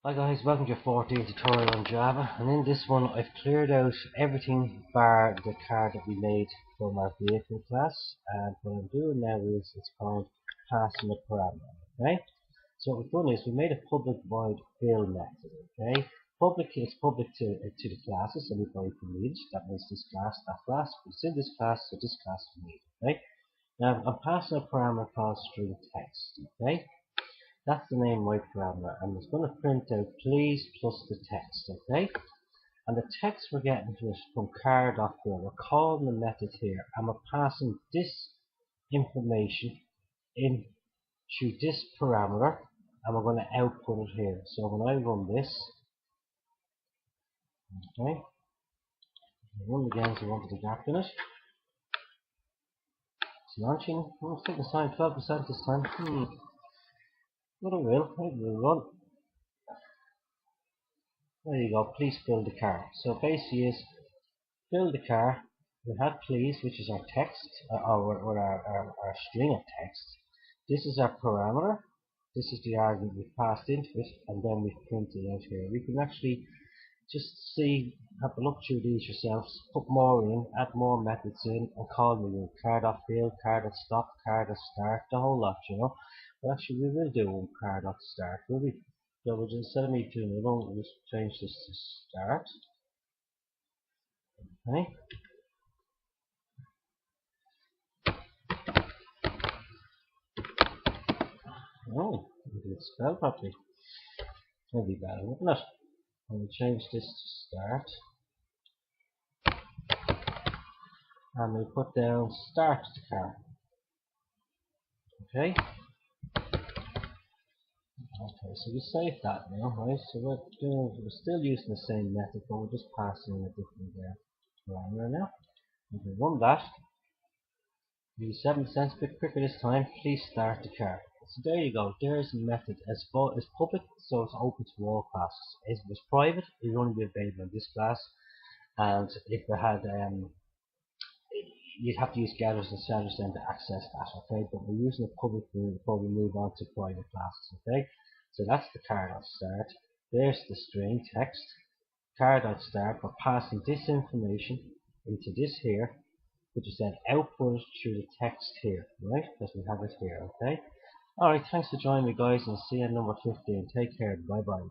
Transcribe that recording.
Hi guys, welcome to your 14th tutorial on Java, and in this one I've cleared out everything bar the card that we made from our vehicle class, and what I'm doing now is it's called passing a parameter. Okay, so what we've done is we made a public void fill method. Okay, public is public to the classes, anybody can read it. That means this class, that class, it's in this class, so this class can read it. Okay, now I'm passing a parameter called string text. Okay, that's the name of my parameter, and it's going to print out please plus the text, okay? And the text we're getting is from car.fill. We're calling the method here, and we're passing this information into this parameter, and we're going to output it here. So when I run this, okay, run again so I wanted the gap in it. It's launching. Oh, it's taking time, 12% this time. But it will run. There you go, please fill the car. So basically is fill the car. We have please, which is our text, or our string of text. This is our parameter. This is the argument we passed into it, and then we print it out here. We can actually just see, have a look through these yourselves, put more in, add more methods in, and call them in car.fill, car.stop, car.start, the whole lot, you know. But actually, we will do car.start, will we? So we'll just, instead of me doing it, we'll just change this to start. Okay. Oh, we did spell properly. That'll be better, wouldn't it? And we'll change this to start. And we'll put down start the car. Okay. Okay, so we save that now, right? So we're still using the same method, but we're just passing in a different parameter now. If we run that, use 7% a bit quicker this time. Please start the car. So there you go. There's a method. It's public, so it's open to all classes. If it was private, it would only be available in this class. And if it had you'd have to use getters and setters then to access that, okay? But we're using a public one before we move on to private classes, okay? So that's the car.start. There's the string text. Car.start, we're passing this information into this here, which is then output through the text here, right? Because we have it here, okay? Alright, thanks for joining me guys, and see you at number 15. Take care, bye bye.